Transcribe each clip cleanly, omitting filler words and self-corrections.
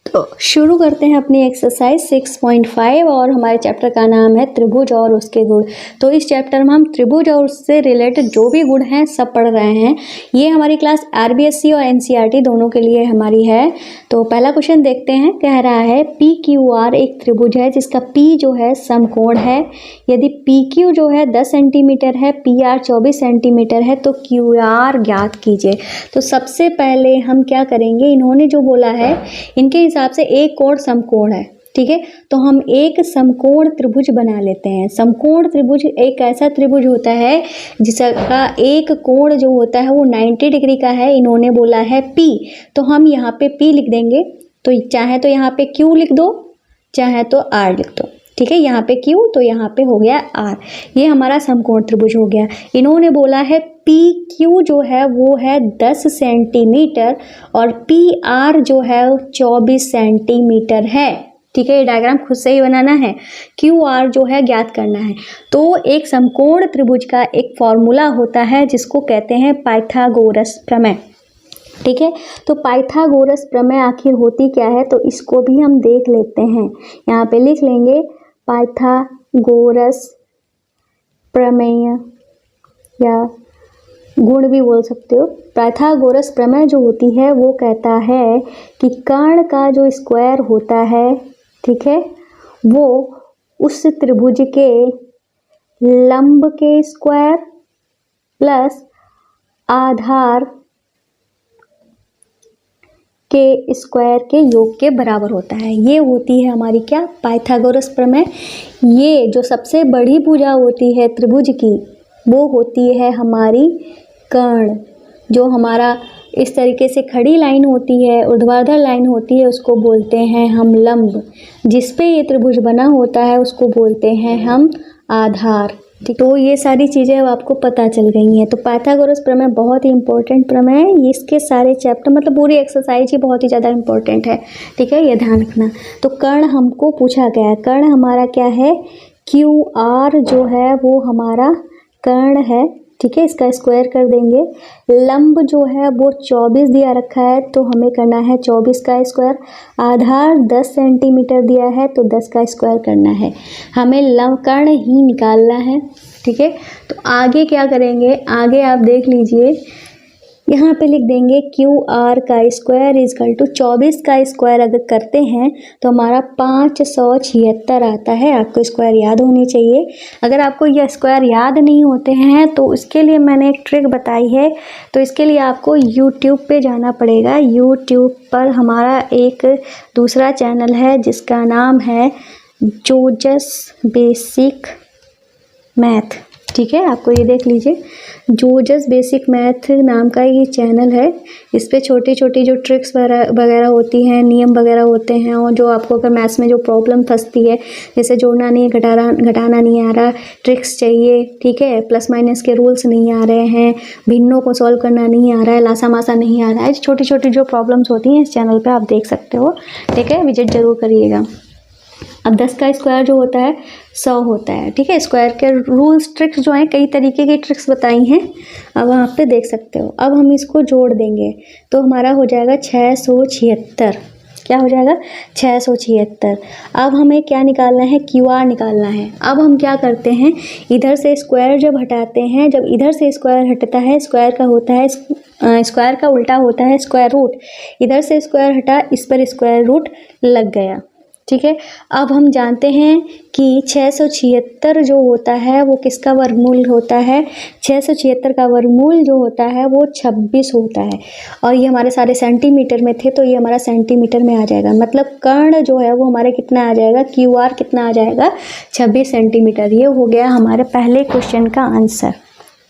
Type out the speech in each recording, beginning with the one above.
तो शुरू करते हैं अपनी एक्सरसाइज 6.5 और हमारे चैप्टर का नाम है त्रिभुज और उसके गुण। तो इस चैप्टर में हम त्रिभुज और उससे रिलेटेड जो भी गुण हैं सब पढ़ रहे हैं। ये हमारी क्लास आरबीएससी और एनसीईआरटी दोनों के लिए हमारी है। तो पहला क्वेश्चन देखते हैं। कह रहा है पी क्यू आर एक त्रिभुज है जिसका पी जो है समकोण है। यदि पी क्यू जो है 10 सेंटीमीटर है, पी आर 24 सेंटीमीटर है तो क्यू आर ज्ञात कीजिए। तो सबसे पहले हम क्या करेंगे, इन्होंने जो बोला है इनके हिसाब से एक कोण समकोण है, ठीक है। तो हम एक समकोण त्रिभुज बना लेते हैं। समकोण त्रिभुज एक ऐसा त्रिभुज होता है जिसका एक कोण जो होता है वो 90 डिग्री का है। इन्होंने बोला है P, तो हम यहाँ पे P लिख देंगे। तो चाहे तो यहाँ पे Q लिख दो, चाहे तो R लिख दो, ठीक है। यहाँ पे Q तो यहाँ पे हो गया R। ये हमारा समकोण त्रिभुज हो गया। इन्होंने बोला है PQ जो है वो है 10 सेंटीमीटर और PR जो है 24 सेंटीमीटर है, ठीक है। ये डायग्राम खुद से ही बनाना है। QR जो है ज्ञात करना है। तो एक समकोण त्रिभुज का एक फॉर्मूला होता है जिसको कहते हैं पाइथागोरस प्रमेय, ठीक है। तो पाइथागोरस प्रमेय आखिर होती क्या है, तो इसको भी हम देख लेते हैं। यहाँ पे लिख लेंगे पाइथागोरस प्रमेय या गुण भी बोल सकते हो। पाइथागोरस प्रमेय जो होती है वो कहता है कि कर्ण का जो स्क्वायर होता है, ठीक है, वो उस त्रिभुज के लंब के स्क्वायर प्लस आधार के स्क्वायर के योग के बराबर होता है। ये होती है हमारी क्या, पाइथागोरस प्रमेय। ये जो सबसे बड़ी भुजा होती है त्रिभुज की वो होती है हमारी कर्ण। जो हमारा इस तरीके से खड़ी लाइन होती है, ऊर्ध्वाधर लाइन होती है, उसको बोलते हैं हम लंब। जिस पे ये त्रिभुज बना होता है उसको बोलते हैं हम आधार, ठीक। तो ये सारी चीज़ें अब आपको पता चल गई हैं। तो पाइथागोरस प्रमेय बहुत ही इंपॉर्टेंट प्रमेय है। इसके सारे चैप्टर मतलब पूरी एक्सरसाइज ही बहुत ही ज़्यादा इंपॉर्टेंट है, ठीक है, ये ध्यान रखना। तो कर्ण हमको पूछा गया है। कर्ण हमारा क्या है, क्यू आर जो है वो हमारा कर्ण है, ठीक है। इसका स्क्वायर कर देंगे। लंब जो है वो 24 दिया रखा है तो हमें करना है 24 का स्क्वायर। आधार 10 सेंटीमीटर दिया है तो 10 का स्क्वायर करना है। हमें लंब कर्ण ही निकालना है, ठीक है। तो आगे क्या करेंगे, आगे आप देख लीजिए, यहाँ पे लिख देंगे क्यू आर का स्क्वायर इजकल टू 24 का स्क्वायर अगर करते हैं तो हमारा 576 आता है। आपको स्क्वायर याद होनी चाहिए। अगर आपको यह स्क्वायर याद नहीं होते हैं तो इसके लिए मैंने एक ट्रिक बताई है। तो इसके लिए आपको यूट्यूब पे जाना पड़ेगा। यूट्यूब पर हमारा एक दूसरा चैनल है जिसका नाम है जोजस बेसिक मैथ, ठीक है। आपको ये देख लीजिए, जोजस बेसिक मैथ नाम का ये चैनल है। इस पे छोटी छोटी जो ट्रिक्स वगैरह होती हैं, नियम वगैरह होते हैं, और जो आपको अगर मैथ्स में जो प्रॉब्लम फंसती है, जैसे जोड़ना नहीं है, घटाना नहीं आ रहा, ट्रिक्स चाहिए, ठीक है, प्लस माइनस के रूल्स नहीं आ रहे हैं, भिन्नों को सॉल्व करना नहीं आ रहा है, लासा मासा नहीं आ रहा है, छोटी छोटी जो प्रॉब्लम्स होती हैं इस चैनल पर आप देख सकते हो, ठीक है। विजिट जरूर करिएगा। अब 10 का स्क्वायर जो होता है 100 होता है, ठीक है। स्क्वायर के रूल्स ट्रिक्स जो हैं, कई तरीके की ट्रिक्स बताई हैं, अब वहाँ पे देख सकते हो। अब हम इसको जोड़ देंगे तो हमारा हो जाएगा 676। क्या हो जाएगा, 676। अब हमें क्या निकालना है, क्यू आर निकालना है। अब हम क्या करते हैं, इधर से स्क्वायर जब हटाते हैं, जब इधर से स्क्वायर हटता है, स्क्वायर का होता है स्क्वायर का उल्टा होता है स्क्वायर रूट। इधर से स्क्वायर हटा, इस पर स्क्वायर रूट लग गया, ठीक है। अब हम जानते हैं कि 676 जो होता है वो किसका वर्गमूल होता है, 676 का वर्गमूल जो होता है वो 26 होता है। और ये हमारे सारे सेंटीमीटर में थे तो ये हमारा सेंटीमीटर में आ जाएगा। मतलब कर्ण जो है वो हमारे कितना आ जाएगा, क्यू आर कितना आ जाएगा, 26 सेंटीमीटर। ये हो गया हमारे पहले क्वेश्चन का आंसर,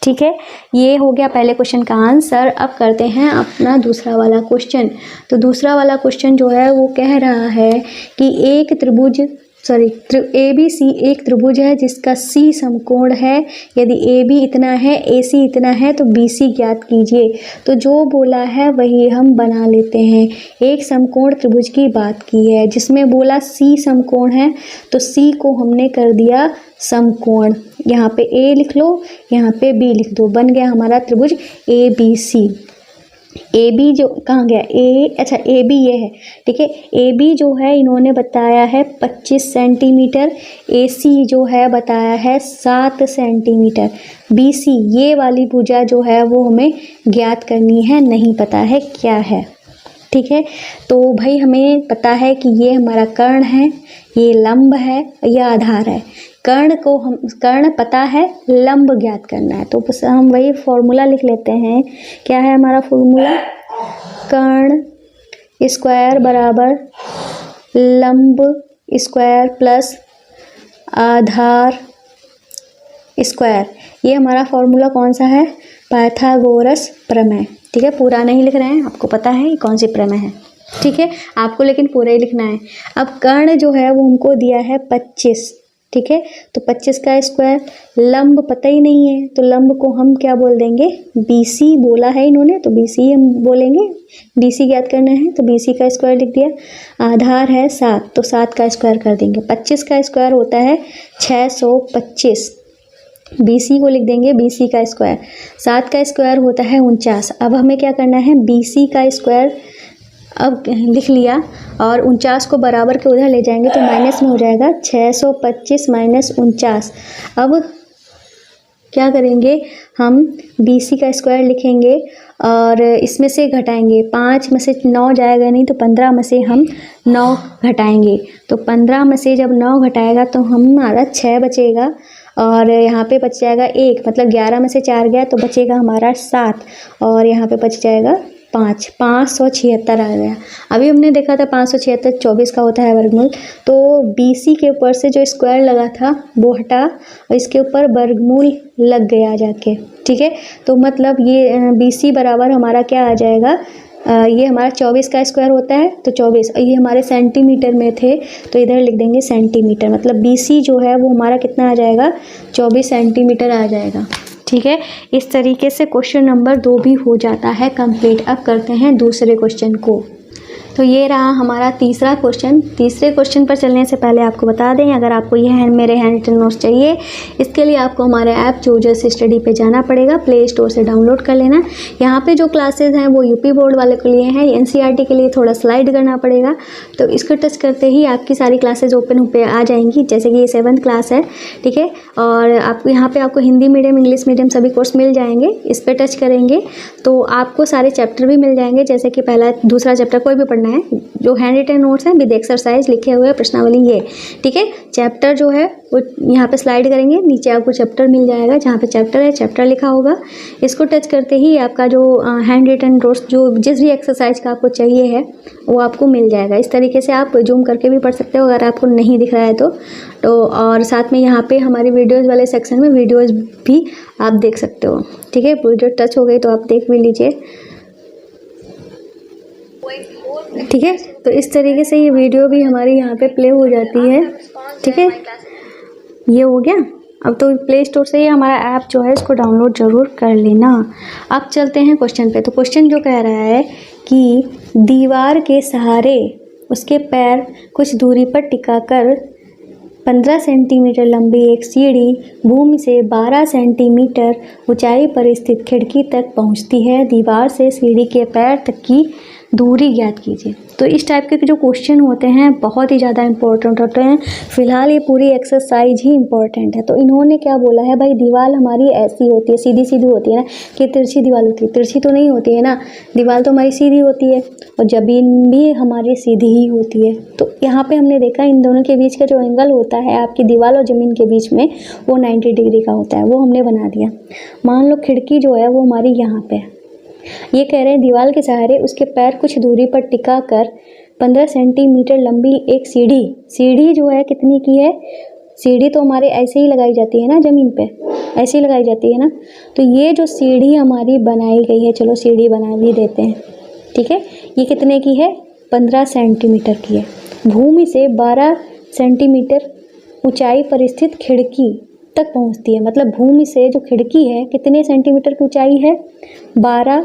ठीक है। ये हो गया पहले क्वेश्चन का आंसर। अब करते हैं अपना दूसरा वाला क्वेश्चन। तो दूसरा वाला क्वेश्चन जो है वो कह रहा है कि एक त्रिभुज ABC एक त्रिभुज है जिसका C समकोण है। यदि AB इतना है, AC इतना है तो BC ज्ञात कीजिए। तो जो बोला है वही हम बना लेते हैं। एक समकोण त्रिभुज की बात की है जिसमें बोला C समकोण है तो C को हमने कर दिया समकोण। यहाँ पे A लिख लो, यहाँ पे B लिख दो, बन गया हमारा त्रिभुज ABC। ए बी जो कहाँ गया, अच्छा ए बी ये है, ठीक है। ए बी जो है इन्होंने बताया है 25 सेंटीमीटर, ए सी जो है बताया है 7 सेंटीमीटर, बी सी ये वाली भुजा जो है वो हमें ज्ञात करनी है, नहीं पता है क्या है, ठीक है। तो भाई हमें पता है कि ये हमारा कर्ण है, ये लंब है, यह आधार है। कर्ण पता है, लंब ज्ञात करना है, तो बस हम वही फॉर्मूला लिख लेते हैं। क्या है हमारा फॉर्मूला? कर्ण स्क्वायर बराबर लंब स्क्वायर प्लस आधार स्क्वायर। ये हमारा फॉर्मूला कौन सा है? पाइथागोरस प्रमेय, ठीक है। पूरा नहीं लिख रहे हैं, आपको पता है ये कौन सी प्रमेय है, ठीक है। आपको लेकिन पूरा ही लिखना है। अब कर्ण जो है वो हमको दिया है 25, ठीक है। तो 25 का स्क्वायर, लंब पता ही नहीं है तो लंब को हम क्या बोल देंगे? BC बोला है इन्होंने तो BC हम बोलेंगे। BC ज्ञात करना है तो BC का स्क्वायर लिख दिया। आधार है 7 तो 7 का स्क्वायर कर देंगे। 25 का स्क्वायर होता है 625, BC को लिख देंगे BC का स्क्वायर। 7 का स्क्वायर होता है 49। अब हमें क्या करना है? BC का स्क्वायर अब लिख लिया और 49 को बराबर के उधर ले जाएंगे तो माइनस में हो जाएगा 625 माइनस 49। अब क्या करेंगे? हम BC का स्क्वायर लिखेंगे और इसमें से घटाएंगे। 5 में से 9 जाएगा नहीं तो 15 में से हम 9 घटाएंगे। तो 15 में से जब 9 घटाएगा तो हमारा 6 बचेगा और यहाँ पे बच जाएगा 1, मतलब 11 में से 4 गया तो बचेगा हमारा 7 और यहाँ पे बच जाएगा 576 आ गया। अभी हमने देखा था 576 24 का होता है वर्गमूल। तो BC के ऊपर से जो स्क्वायर लगा था वो हटा और इसके ऊपर वर्गमूल लग गया जाके, ठीक है। तो मतलब ये BC बराबर हमारा क्या आ जाएगा? ये हमारा 24 का स्क्वायर होता है तो 24, और ये हमारे सेंटीमीटर में थे तो इधर लिख देंगे सेंटीमीटर। मतलब BC जो है वो हमारा कितना आ जाएगा? 24 सेंटीमीटर आ जाएगा, ठीक है। इस तरीके से क्वेश्चन नंबर 2 भी हो जाता है कंप्लीट। अब करते हैं दूसरे क्वेश्चन को। तो ये रहा हमारा तीसरा क्वेश्चन। तीसरे क्वेश्चन पर चलने से पहले आपको बता दें, अगर आपको यह मेरे हैंड रिटन नोट्स चाहिए इसके लिए आपको हमारे ऐप चूजर्स स्टडी पे जाना पड़ेगा, प्ले स्टोर से डाउनलोड कर लेना। यहाँ पे जो क्लासेस हैं वो यूपी बोर्ड वाले के लिए हैं, NCERT के लिए थोड़ा स्लाइड करना पड़ेगा। तो इसको टच करते ही आपकी सारी क्लासेज ओपन पे आ जाएंगी। जैसे कि ये 7th क्लास है, ठीक है। और आपको यहाँ पर आपको हिंदी मीडियम, इंग्लिश मीडियम सभी कोर्स मिल जाएंगे। इस पर टच करेंगे तो आपको सारे चैप्टर भी मिल जाएंगे, जैसे कि पहला दूसरा चैप्टर कोई भी पढ़ना है, जो हैंड रिटन नोट्स हैं विद एक्सरसाइज लिखे हुए प्रश्नावली ये, ठीक है। चैप्टर जो है वो यहाँ पे स्लाइड करेंगे, नीचे आपको चैप्टर मिल जाएगा, जहाँ पे चैप्टर है चैप्टर लिखा होगा। इसको टच करते ही आपका जो हैंड रिटन नोट्स जो जिस भी एक्सरसाइज का आपको चाहिए है वो आपको मिल जाएगा। इस तरीके से आप जूम करके भी पढ़ सकते हो अगर आपको नहीं दिख रहा है तो और साथ में यहाँ पे हमारी वीडियोज़ वाले सेक्शन में वीडियोज़ भी आप देख सकते हो, ठीक है। वीडियो टच हो गई तो आप देख भी लीजिए, ठीक है। तो इस तरीके से ये वीडियो भी हमारी यहाँ पे प्ले हो जाती है, ठीक है। ये हो गया। अब तो प्ले स्टोर से ही हमारा ऐप जो है इसको डाउनलोड ज़रूर कर लेना। अब चलते हैं क्वेश्चन पे। तो क्वेश्चन जो कह रहा है कि दीवार के सहारे उसके पैर कुछ दूरी पर टिकाकर 15 सेंटीमीटर लंबी एक सीढ़ी भूमि से 12 सेंटीमीटर ऊंचाई पर स्थित खिड़की तक पहुंचती है। दीवार से सीढ़ी के पैर तक की दूरी ज्ञात कीजिए। तो इस टाइप के जो क्वेश्चन होते हैं बहुत ही ज़्यादा इंपॉर्टेंट होते हैं। फिलहाल ये पूरी एक्सरसाइज ही इंपॉर्टेंट है। तो इन्होंने क्या बोला है भाई, दीवार हमारी ऐसी होती है, सीधी सीधी होती है ना, कि तिरछी दीवार होती है? तिरछी तो नहीं होती है ना, दीवार तो हमारी सीधी होती है और जमीन भी हमारी सीधी ही होती है। तो यहाँ पे हमने देखा इन दोनों के बीच का जो एंगल होता है आपकी दीवार और ज़मीन के बीच में वो 90 डिग्री का होता है, वो हमने बना दिया। मान लो खिड़की जो है वो हमारी यहाँ पे है। ये कह रहे हैं दीवार के सहारे उसके पैर कुछ दूरी पर टिका कर 15 सेंटीमीटर लंबी एक सीढ़ी जो है कितनी की है? सीढ़ी तो हमारे ऐसे ही लगाई जाती है ना, ज़मीन पे ऐसे ही लगाई जाती है ना। तो ये जो सीढ़ी हमारी बनाई गई है, चलो सीढ़ी बना भी देते हैं, ठीक है। ये कितने की है? 15 सेंटीमीटर की है। भूमि से 12 सेंटीमीटर ऊंचाई पर स्थित खिड़की तक पहुंचती है। मतलब भूमि से जो खिड़की है कितने सेंटीमीटर की ऊंचाई है? 12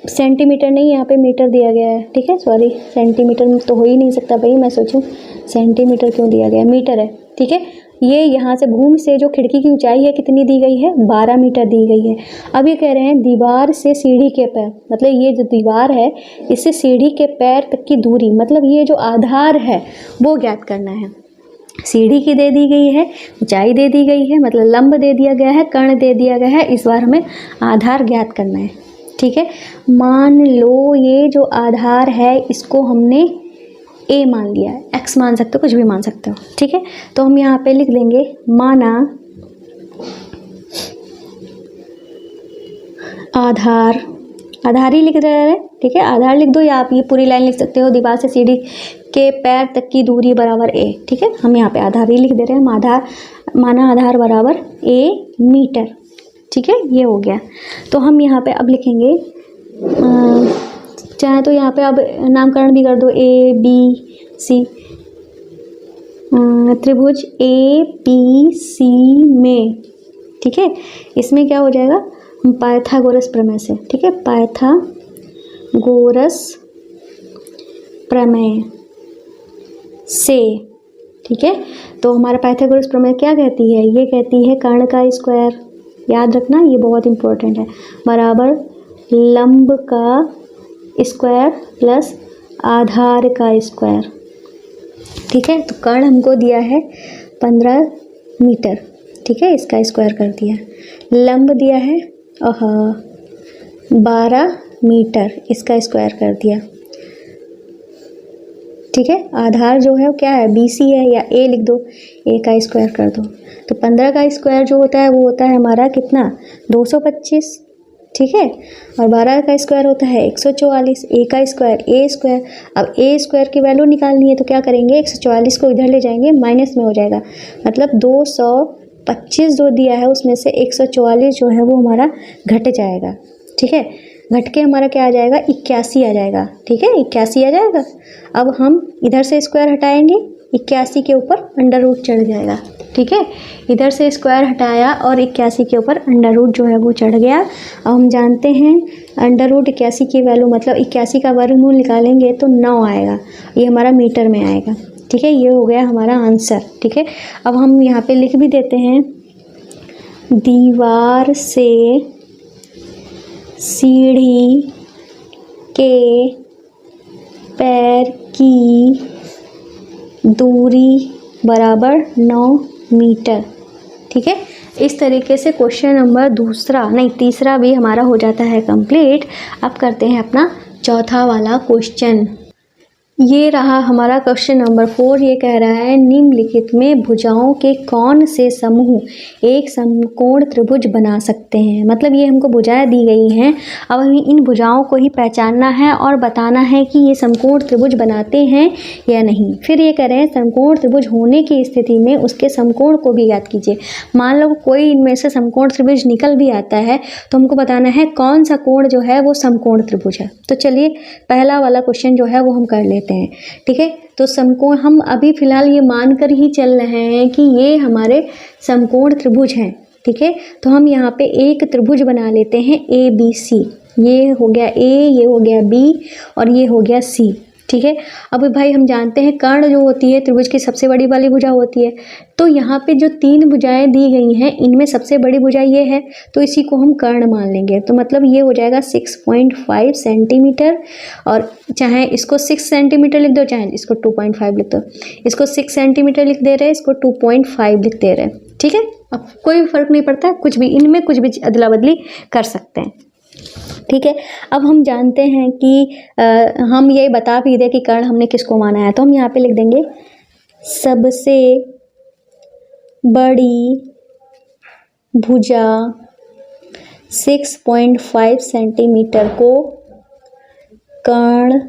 सेंटीमीटर नहीं, यहाँ पे मीटर दिया गया है, ठीक है, सॉरी सेंटीमीटर तो हो ही नहीं सकता भाई, मैं सोचूं सेंटीमीटर क्यों दिया गया है, मीटर है, ठीक है। ये यहाँ से भूमि से जो खिड़की की ऊंचाई है कितनी दी गई है, 12 मीटर दी गई है। अब ये कह रहे हैं दीवार से सीढ़ी के पैर, मतलब ये जो दीवार है इससे सीढ़ी के पैर तक की दूरी, मतलब ये जो आधार है वो ज्ञात करना है। सीढ़ी की दे दी गई है, ऊंचाई दे दी गई है, मतलब लंब दे दिया गया है, कर्ण दे दिया गया है, इस बार हमें आधार ज्ञात करना है, ठीक है। मान लो ये जो आधार है इसको हमने ए मान लिया है, एक्स मान सकते हो, कुछ भी मान सकते हो, ठीक है। तो हम यहाँ पे लिख देंगे माना आधार, आधार ही लिख रहे हैं, ठीक है, आधार लिख दो या आप ये पूरी लाइन लिख सकते हो, दीवार से सीढ़ी के पैर तक की दूरी बराबर ए, ठीक है। हम यहाँ पे आधार ही लिख दे रहे हैं, आधार माना आधार बराबर ए मीटर, ठीक है, ये हो गया। तो हम यहाँ पे अब लिखेंगे चाहे तो यहाँ पे अब नामकरण भी कर दो, ए बी सी, त्रिभुज ए पी सी में, ठीक है, इसमें क्या हो जाएगा, पाइथागोरस प्रमेय से, ठीक है, पाइथागोरस प्रमेय से, ठीक है। तो हमारा पाइथागोरस प्रमेय क्या कहती है, ये कहती है कर्ण का स्क्वायर, याद रखना ये बहुत इंपॉर्टेंट है, बराबर लंब का स्क्वायर प्लस आधार का स्क्वायर, ठीक है। तो कर्ण हमको दिया है 15 मीटर, ठीक है, इसका स्क्वायर कर दिया, लंब दिया है 12 मीटर, इसका स्क्वायर कर दिया, ठीक है। आधार जो है वो क्या है, BC है, या A लिख दो, A का स्क्वायर कर दो। तो 15 का स्क्वायर जो होता है वो होता है हमारा कितना, 225, ठीक है, और 12 का स्क्वायर होता है 144, A का स्क्वायर A स्क्वायर। अब A स्क्वायर की वैल्यू निकालनी है तो क्या करेंगे, 144 को इधर ले जाएंगे, माइनस में हो जाएगा, मतलब 225 जो दिया है उसमें से 144 जो है वो हमारा घट जाएगा, ठीक है, घट के हमारा क्या आ जाएगा, 81 आ जाएगा, ठीक है, 81 आ जाएगा। अब हम इधर से स्क्वायर हटाएंगे, 81 के ऊपर अंडर रूट चढ़ जाएगा, ठीक है, इधर से स्क्वायर हटाया और 81 के ऊपर अंडर रूट जो है वो चढ़ गया। अब हम जानते हैं अंडर रूट 81 की वैल्यू, मतलब 81 का वर्गमूल निकालेंगे तो 9 आएगा, ये हमारा मीटर में आएगा, ठीक है, ये हो गया हमारा आंसर, ठीक है। अब हम यहाँ पे लिख भी देते हैं दीवार से सीढ़ी के पैर की दूरी बराबर 9 मीटर, ठीक है। इस तरीके से क्वेश्चन नंबर तीसरा भी हमारा हो जाता है कंप्लीट। अब करते हैं अपना चौथा वाला क्वेश्चन। ये रहा हमारा क्वेश्चन नंबर 4। ये कह रहा है निम्नलिखित में भुजाओं के कौन से समूह एक समकोण त्रिभुज बना सकते हैं। मतलब ये हमको भुजाएं दी गई हैं, अब हमें इन भुजाओं को ही पहचानना है और बताना है कि ये समकोण त्रिभुज बनाते हैं या नहीं। फिर ये कह रहे हैं समकोण त्रिभुज होने की स्थिति में उसके समकोण को भी याद कीजिए। मान लो कोई इनमें से समकोण त्रिभुज निकल भी आता है तो हमको बताना है कौन सा कोण जो है वो समकोण त्रिभुज है। तो चलिए पहला वाला क्वेश्चन जो है वो हम कर लेते हैं, ठीक है। तो समकोण हम अभी फिलहाल ये मानकर ही चल रहे हैं कि ये हमारे समकोण त्रिभुज हैं, ठीक है। तो हम यहाँ पे एक त्रिभुज बना लेते हैं ABC। ये हो गया A, ये हो गया B और ये हो गया C, ठीक है। अब भाई हम जानते हैं कर्ण जो होती है त्रिभुज की सबसे बड़ी वाली भुजा होती है। तो यहाँ पे जो 3 भुजाएं दी गई हैं इनमें सबसे बड़ी भुजा ये है, तो इसी को हम कर्ण मान लेंगे। तो मतलब ये हो जाएगा 6.5 सेंटीमीटर, और चाहे इसको 6 सेंटीमीटर लिख दो, चाहे इसको 2.5 लिख दो। इसको 6 सेंटीमीटर लिख दे रहे हैं, इसको 2.5 लिख दे रहे हैं, ठीक है। अब कोई फर्क नहीं पड़ता, कुछ भी इनमें कुछ भी अदला बदली कर सकते हैं, ठीक है। अब हम जानते हैं कि हम ये बता भी दे कि कर्ण हमने किसको माना है। तो हम यहाँ पे लिख देंगे सबसे बड़ी भुजा 6.5 सेंटीमीटर को कर्ण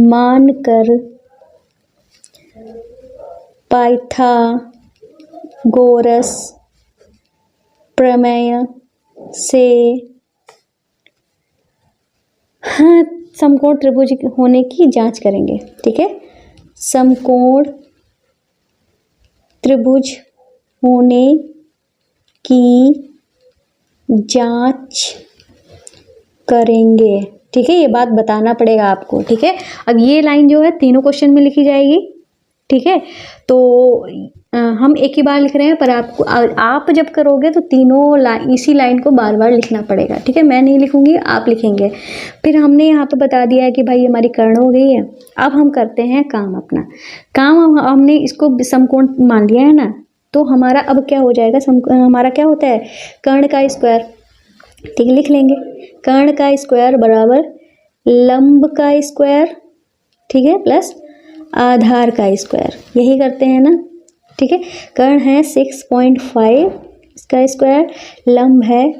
मानकर पाइथागोरस प्रमेय से समकोण त्रिभुज होने की जांच करेंगे, ठीक है। समकोण त्रिभुज होने की जांच करेंगे। ठीक है, ये बात बताना पड़ेगा आपको। ठीक है, अब ये लाइन जो है तीनों क्वेश्चन में लिखी जाएगी। ठीक है, तो हम एक ही बार लिख रहे हैं, पर आपको आप जब करोगे तो तीनों इसी लाइन को बार बार लिखना पड़ेगा। ठीक है, मैं नहीं लिखूंगी, आप लिखेंगे। फिर हमने यहाँ पे बता दिया है कि भाई हमारी कर्ण हो गई है। अब हम करते हैं काम अपना। काम हमने इसको समकोण मान लिया है ना, तो हमारा अब क्या हो जाएगा, हमारा क्या होता है, कर्ण का स्क्वायर। ठीक है, लिख लेंगे कर्ण का स्क्वायर बराबर लंब का स्क्वायर, ठीक है, प्लस आधार का स्क्वायर। यही करते हैं ना। ठीक है, कर्ण है 6.5 इसका स्क्वायर, लंब है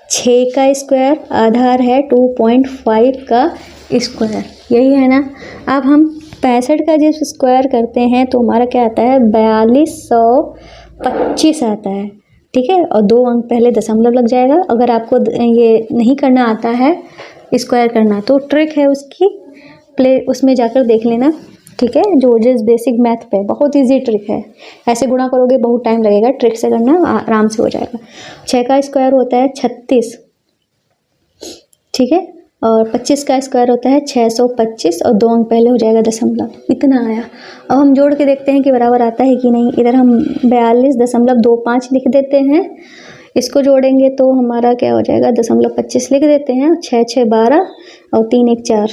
6 का स्क्वायर, आधार है 2.5 का स्क्वायर। यही है ना। अब हम 65 का जब स्क्वायर करते हैं तो हमारा क्या आता है, 4225 आता है। ठीक है, और 2 अंक पहले दशमलव लग जाएगा। अगर आपको ये नहीं करना आता है स्क्वायर करना, तो ट्रिक है उसकी, उसमें जाकर देख लेना। ठीक है, जो जिस बेसिक मैथ पे बहुत इजी ट्रिक है। ऐसे गुणा करोगे बहुत टाइम लगेगा, ट्रिक से करना आराम से हो जाएगा। 6 का स्क्वायर होता है 36। ठीक है, और 25 का स्क्वायर होता है 625, और 2 अंक पहले हो जाएगा दशमलव। इतना आया। अब हम जोड़ के देखते हैं कि बराबर आता है कि नहीं। इधर हम 42.25 लिख देते हैं, इसको जोड़ेंगे तो हमारा क्या हो जाएगा, 0.25 लिख देते हैं, 6 6 12 और 3 1 4,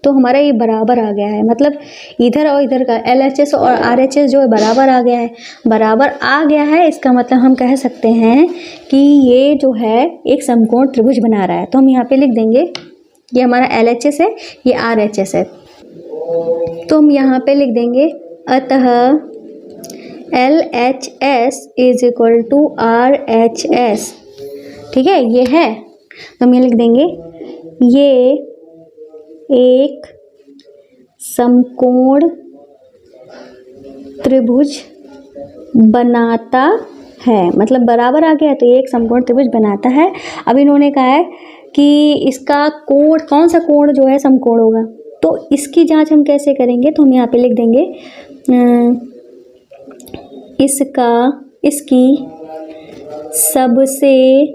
तो हमारा ये बराबर आ गया है। मतलब इधर और इधर का LHS और RHS जो है बराबर आ गया है। बराबर आ गया है, इसका मतलब हम कह सकते हैं कि ये जो है एक समकोण त्रिभुज बना रहा है। तो हम यहाँ पे लिख देंगे, ये हमारा LHS है, ये RHS है। तो हम यहाँ पे लिख देंगे अतः LHS is equal to RHS। ठीक है, ये है, तो हम ये लिख देंगे, ये एक समकोण त्रिभुज बनाता है। मतलब बराबर आ गया है, तो ये एक समकोण त्रिभुज बनाता है। अब इन्होंने कहा है कि इसका कोण, कौन सा कोण जो है समकोण होगा, तो इसकी जांच हम कैसे करेंगे। तो हम यहाँ पे लिख देंगे इसकी सबसे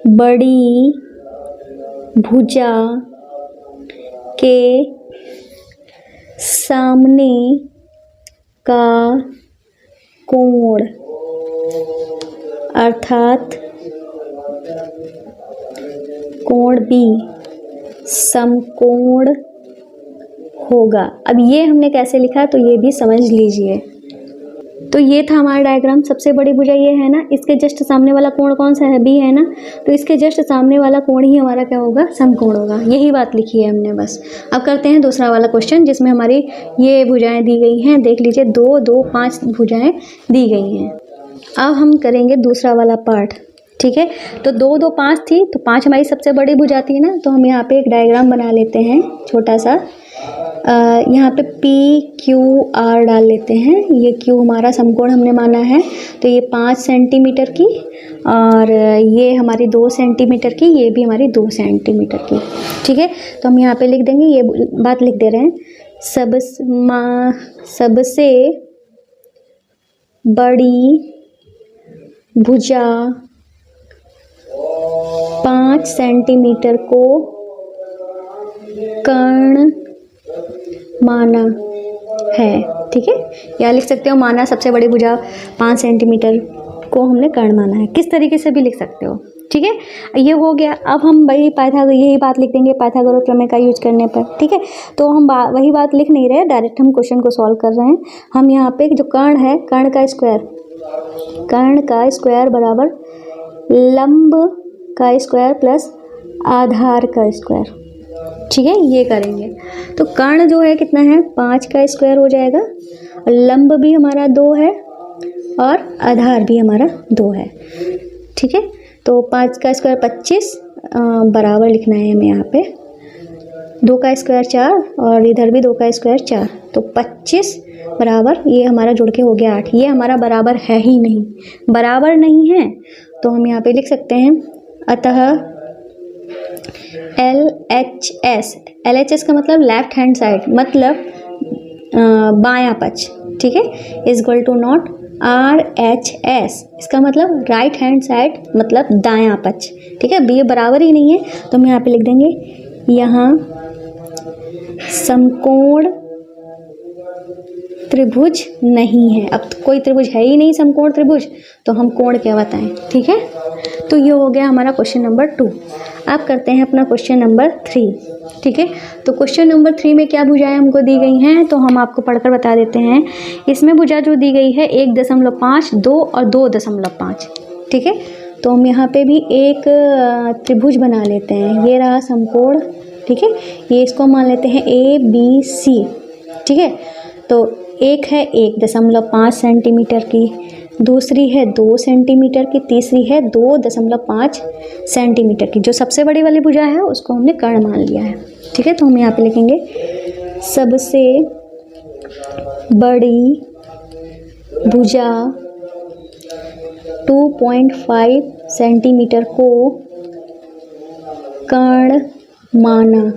बड़ी भुजा के सामने का कोण, अर्थात कोण B समकोण होगा। अब ये हमने कैसे लिखा, तो ये भी समझ लीजिए। तो ये था हमारा डायग्राम। सबसे बड़ी भुजा ये है ना, इसके जस्ट सामने वाला कोण कौन सा है, B है ना, तो इसके जस्ट सामने वाला कोण ही हमारा क्या होगा, समकोण होगा। यही बात लिखी है हमने बस। अब करते हैं दूसरा वाला क्वेश्चन, जिसमें हमारी ये भुजाएं दी गई हैं। देख लीजिए, 2 2 5 भुजाएं दी गई हैं। अब हम करेंगे दूसरा वाला पार्ट। ठीक है, तो 2 2 5 थी, तो 5 हमारी सबसे बड़ी भुजा थी ना, तो हम यहाँ पे एक डायग्राम बना लेते हैं छोटा सा। यहाँ पे PQR डाल लेते हैं। ये Q हमारा समकोण हमने माना है, तो ये 5 सेंटीमीटर की, और ये हमारी 2 सेंटीमीटर की, ये भी हमारी 2 सेंटीमीटर की। ठीक है, तो हम यहाँ पे लिख देंगे, ये बात लिख दे रहे हैं, सबसे बड़ी भुजा 5 सेंटीमीटर को कर्ण माना है। ठीक है, या लिख सकते हो माना, सबसे बड़ी भुजा 5 सेंटीमीटर को हमने कर्ण माना है। किस तरीके से भी लिख सकते हो। ठीक है, ये हो गया। अब हम वही यही बात लिख देंगे पाइथागोरस प्रमेय का यूज करने पर। ठीक है, तो हम वही बात लिख नहीं रहे, डायरेक्ट हम क्वेश्चन को सॉल्व कर रहे हैं। हम यहाँ पे जो कर्ण है, कर्ण का स्क्वायर बराबर लंब का स्क्वायर प्लस आधार का स्क्वायर। ठीक है, ये करेंगे। तो कर्ण जो है कितना है, 5 का स्क्वायर हो जाएगा, और लंब भी हमारा 2 है, और आधार भी हमारा 2 है। ठीक है, तो 5 का स्क्वायर 25 बराबर लिखना है हमें यहाँ पे, 2 का स्क्वायर 4, और इधर भी 2 का स्क्वायर 4, तो 25 बराबर, ये हमारा जुड़ के हो गया 8। ये हमारा बराबर है ही नहीं, बराबर नहीं है, तो हम यहाँ पे लिख सकते हैं अतः LHS का मतलब लेफ्ट हैंड साइड, मतलब बायां पक्ष। ठीक है, is equal to not RHS, इसका मतलब राइट हैंड साइड, मतलब दायां पक्ष। ठीक है, ये बराबर ही नहीं है तो हम यहाँ पे लिख देंगे यहाँ समकोण त्रिभुज नहीं है। अब तो कोई त्रिभुज है ही नहीं समकोण त्रिभुज, तो हम कोण क्या बताएं। ठीक है, तो ये हो गया हमारा क्वेश्चन नंबर 2। अब करते हैं अपना क्वेश्चन नंबर 3। ठीक है, तो क्वेश्चन नंबर 3 में क्या भुजाएं हमको दी गई हैं, तो हम आपको पढ़कर बता देते हैं। इसमें भुजा जो दी गई है 1.5, 2 और 2.5। ठीक है, तो हम यहाँ पे भी एक त्रिभुज बना लेते हैं। ये रहा समकोण। ठीक है, ये इसको मान लेते हैं ABC। ठीक है, तो एक है 1.5 सेंटीमीटर की, दूसरी है 2 सेंटीमीटर की, तीसरी है 2.5 सेंटीमीटर की। जो सबसे बड़ी वाली भुजा है उसको हमने कर्ण मान लिया है। ठीक है, तो हम यहाँ पे लिखेंगे सबसे बड़ी भुजा 2.5 सेंटीमीटर को कर्ण माना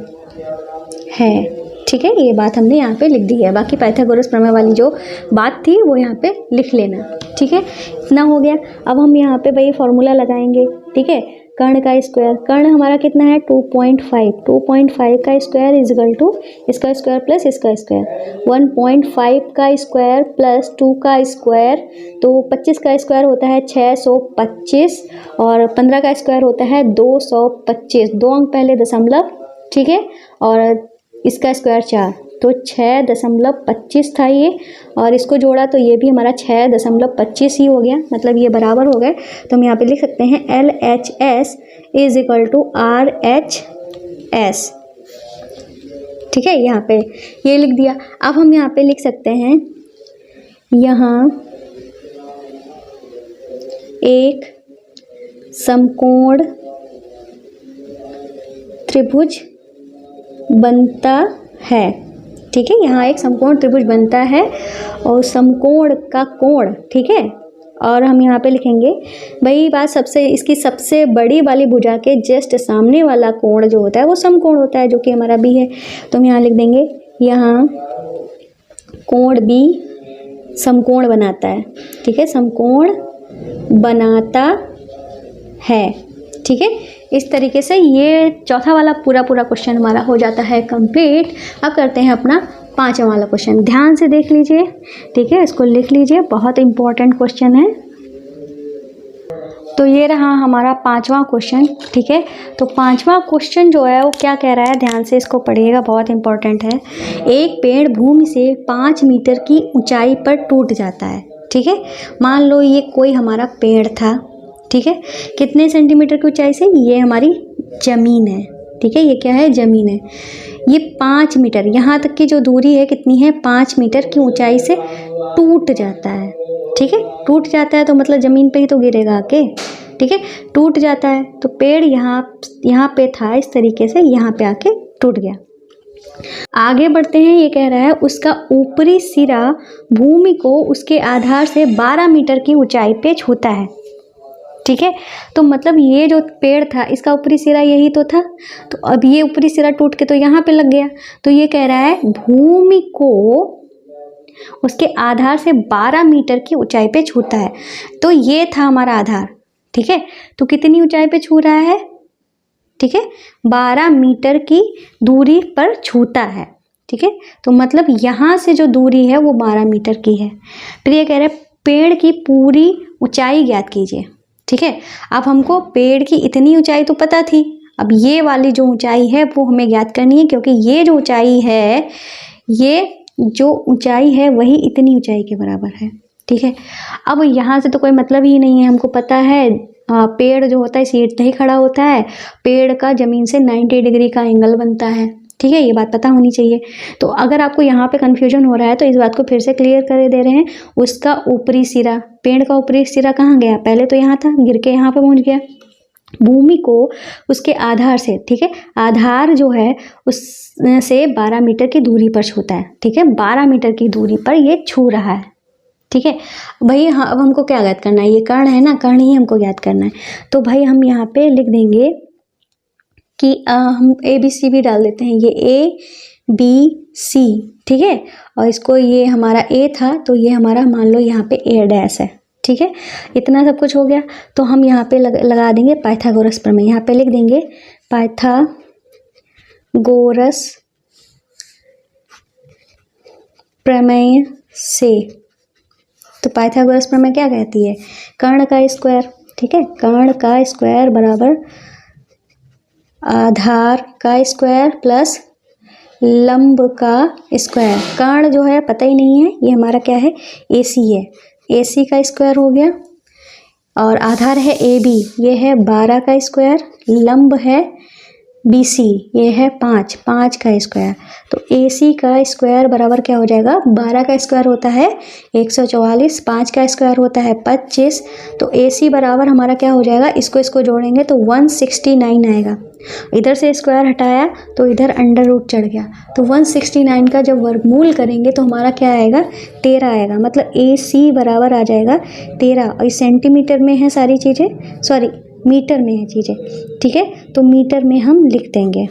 है। ठीक है, ये बात हमने यहाँ पे लिख दी है। बाकी पाइथागोरस प्रमेय वाली जो बात थी वो यहाँ पे लिख लेना। ठीक है, इतना हो गया। अब हम यहाँ पे भाई फॉर्मूला लगाएंगे। ठीक है, कर्ण का स्क्वायर, कर्ण हमारा कितना है 2.5, 2.5 का स्क्वायर इज इक्वल टू इसका स्क्वायर प्लस इसका स्क्वायर, 1.5 का स्क्वायर प्लस 2 का स्क्वायर, तो 25 का स्क्वायर होता है 625 और 15 का स्क्वायर होता है 225, 2 अंक पहले दशमलव। ठीक है, और इसका स्क्वायर 4, तो 6.25 था ये, और इसको जोड़ा तो ये भी हमारा 6.25 ही हो गया, मतलब ये बराबर हो गए। तो हम यहाँ पे लिख सकते हैं LHS is equal to RHS। ठीक है, यहाँ पे ये लिख दिया। अब हम यहाँ पे लिख सकते हैं यहाँ एक समकोण त्रिभुज बनता है। ठीक है, यहाँ एक समकोण त्रिभुज बनता है और समकोण का कोण। ठीक है, और हम यहाँ पे लिखेंगे भाई बात सबसे, इसकी सबसे बड़ी वाली भुजा के जस्ट सामने वाला कोण जो होता है वो समकोण होता है, जो कि हमारा B है। तो हम यहाँ लिख देंगे यहाँ कोण B समकोण बनाता है। ठीक है, समकोण बनाता है। ठीक है, इस तरीके से ये चौथा वाला पूरा क्वेश्चन हमारा हो जाता है कंप्लीट। अब करते हैं अपना 5वां वाला क्वेश्चन। ध्यान से देख लीजिए। ठीक है, इसको लिख लीजिए, बहुत इंपॉर्टेंट क्वेश्चन है। तो ये रहा हमारा 5वां क्वेश्चन। ठीक है, तो 5वां क्वेश्चन जो है वो क्या कह रहा है, ध्यान से इसको पढ़िएगा, बहुत इंपॉर्टेंट है। एक पेड़ भूमि से 5 मीटर की ऊंचाई पर टूट जाता है। ठीक है, मान लो ये कोई हमारा पेड़ था। ठीक है, कितने सेंटीमीटर की ऊंचाई से, ये हमारी ज़मीन है। ठीक है, ये क्या है, ज़मीन है। ये 5 मीटर, यहाँ तक की जो दूरी है कितनी है, 5 मीटर की ऊंचाई से टूट जाता है। ठीक है, टूट जाता है तो मतलब ज़मीन पे ही तो गिरेगा आके। ठीक है, टूट जाता है तो पेड़ यहाँ पे था, इस तरीके से यहाँ पे आके टूट गया। आगे बढ़ते हैं। ये कह रहा है उसका ऊपरी सिरा भूमि को उसके आधार से 12 मीटर की ऊंचाई पे छूता है। ठीक है, तो मतलब ये जो पेड़ था इसका ऊपरी सिरा यही तो था, तो अब ये ऊपरी सिरा टूट के तो यहाँ पे लग गया। तो ये कह रहा है भूमि को उसके आधार से 12 मीटर की ऊंचाई पे छूता है। तो ये था हमारा आधार। ठीक है, तो कितनी ऊंचाई पे छू रहा है, ठीक है, 12 मीटर की दूरी पर छूता है। ठीक है, तो मतलब यहाँ से जो दूरी है वो 12 मीटर की है। फिर ये कह रहे हैं पेड़ की पूरी ऊंचाई ज्ञात कीजिए। ठीक है, अब हमको पेड़ की इतनी ऊंचाई तो पता थी, अब ये वाली जो ऊंचाई है वो हमें ज्ञात करनी है, क्योंकि ये जो ऊंचाई है, ये जो ऊंचाई है वही इतनी ऊंचाई के बराबर है। ठीक है, अब यहाँ से तो कोई मतलब ही नहीं है, हमको पता है पेड़ जो होता है सीधे ही खड़ा होता है, पेड़ का ज़मीन से 90 डिग्री का एंगल बनता है। ठीक है, ये बात पता होनी चाहिए। तो अगर आपको यहाँ पे कन्फ्यूजन हो रहा है तो इस बात को फिर से क्लियर कर दे रहे हैं। उसका ऊपरी सिरा, पेड़ का ऊपरी सिरा कहाँ गया, पहले तो यहाँ था, गिर के यहाँ पे पहुँच गया। भूमि को उसके आधार से, ठीक है, आधार जो है उससे 12 मीटर की दूरी पर छूता है। ठीक है, 12 मीटर की दूरी पर ये छू रहा है। ठीक है भाई, हाँ अब हमको क्या ज्ञात करना है, ये कर्ण है ना, कर्ण ही हमको ज्ञात करना है। तो भाई हम यहाँ पे लिख देंगे कि हम A B C भी डाल देते हैं, ये A B C ठीक है। और इसको ये हमारा ए था तो ये हमारा मान लो यहाँ पे ए डैश है, ठीक है। इतना सब कुछ हो गया तो हम यहाँ पे लगा देंगे पाइथागोरस प्रमेय। यहाँ पे लिख देंगे पाइथागोरस प्रमेय से। तो पाइथागोरस प्रमेय क्या कहती है? कर्ण का स्क्वायर, ठीक है। कर्ण का स्क्वायर बराबर आधार का स्क्वायर प्लस लंब का स्क्वायर। कर्ण जो है पता ही नहीं है, ये हमारा क्या है? AC है। AC का स्क्वायर हो गया और आधार है AB, ये है 12 का स्क्वायर। लंब है BC, ये है 5 का स्क्वायर। तो AC का स्क्वायर बराबर क्या हो जाएगा? 12 का स्क्वायर होता है 144, 5 का स्क्वायर होता है 25। तो AC बराबर हमारा क्या हो जाएगा? इसको जोड़ेंगे तो 169 आएगा। इधर से स्क्वायर हटाया तो इधर अंडर रूट चढ़ गया, तो 169 का जब वर्गमूल करेंगे तो हमारा क्या आएगा? 13 आएगा। मतलब AC बराबर आ जाएगा 13। और सेंटीमीटर में है सारी चीज़ें, सॉरी मीटर में है चीज़ें, ठीक है। तो मीटर में हम लिख देंगे,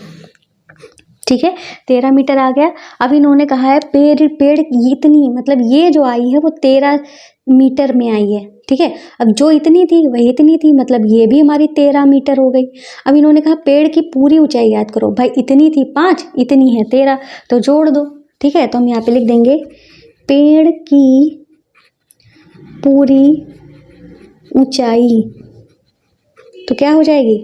ठीक है। 13 मीटर आ गया। अब इन्होंने कहा है पेड़ इतनी, मतलब ये जो आई है वो 13 मीटर में आई है, ठीक है। अब जो इतनी थी वही इतनी थी, मतलब ये भी हमारी 13 मीटर हो गई। अब इन्होंने कहा पेड़ की पूरी ऊंचाई याद करो। भाई इतनी थी 5, इतनी है 13, तो जोड़ दो, ठीक है। तो हम यहाँ पे लिख देंगे पेड़ की पूरी ऊंचाई, तो क्या हो जाएगी?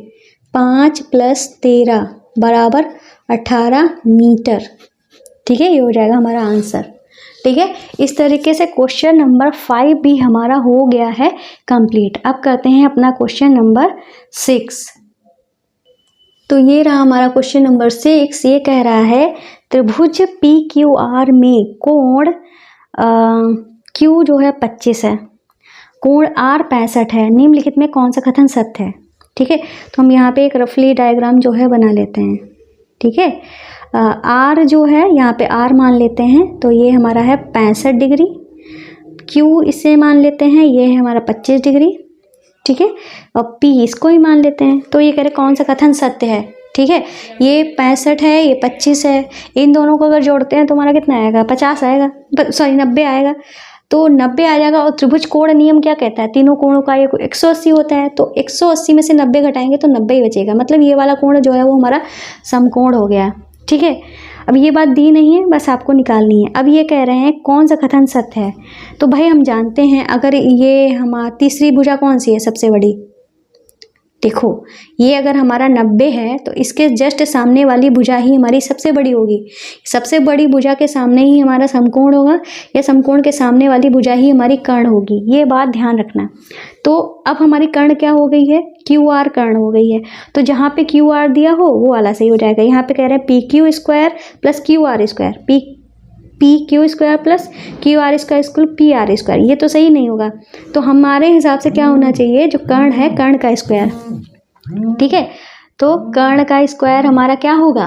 5 + 13 बराबर 18 मीटर, ठीक है। ये हो जाएगा हमारा आंसर, ठीक है। इस तरीके से क्वेश्चन नंबर 5 भी हमारा हो गया है कंप्लीट। अब करते हैं अपना क्वेश्चन नंबर 6। तो ये रहा हमारा क्वेश्चन नंबर 6। ये कह रहा है त्रिभुज PQR में कोण Q जो है 25 है, कोण R 65 है, निम्नलिखित में कौन सा कथन सत्य है? ठीक है। तो हम यहाँ पे एक रफली डायग्राम जो है बना लेते हैं, ठीक है। R जो है यहाँ पे R मान लेते हैं, तो ये हमारा है 65 डिग्री। Q इसे मान लेते हैं, ये है हमारा 25 डिग्री, ठीक है। और P इसको ही मान लेते हैं। तो ये कह रहे कौन सा कथन सत्य है, ठीक है। ये 65 है, ये 25 है, इन दोनों को अगर जोड़ते हैं तो हमारा कितना आएगा? 50 आएगा, सॉरी 90 आएगा। तो 90 आ जाएगा। और त्रिभुज कोण नियम क्या कहता है? तीनों कोणों का ये 180 होता है, तो 180 में से 90 घटाएंगे तो 90 ही बचेगा। मतलब ये वाला कोण जो है वो हमारा समकोण हो गया, ठीक है। अब ये बात दी नहीं है, बस आपको निकालनी है। अब ये कह रहे हैं कौन सा कथन सत्य है। तो भाई हम जानते हैं, अगर ये हमारा तीसरी भुजा कौन सी है सबसे बड़ी? देखो ये अगर हमारा 90 है तो इसके जस्ट सामने वाली भुजा ही हमारी सबसे बड़ी होगी। सबसे बड़ी भुजा के सामने ही हमारा समकोण होगा, या समकोण के सामने वाली भुजा ही हमारी कर्ण होगी। ये बात ध्यान रखना। तो अब हमारी कर्ण क्या हो गई है? QR कर्ण हो गई है। तो जहाँ पे QR दिया हो वो वाला सही हो जाएगा। यहाँ पे कह रहे हैं PQ square plus QR square, PQ square plus QR square PR square, ये तो सही नहीं होगा। तो हमारे हिसाब से क्या होना चाहिए? जो कर्ण है कर्ण का स्क्वायर, ठीक है। तो कर्ण का स्क्वायर हमारा क्या होगा?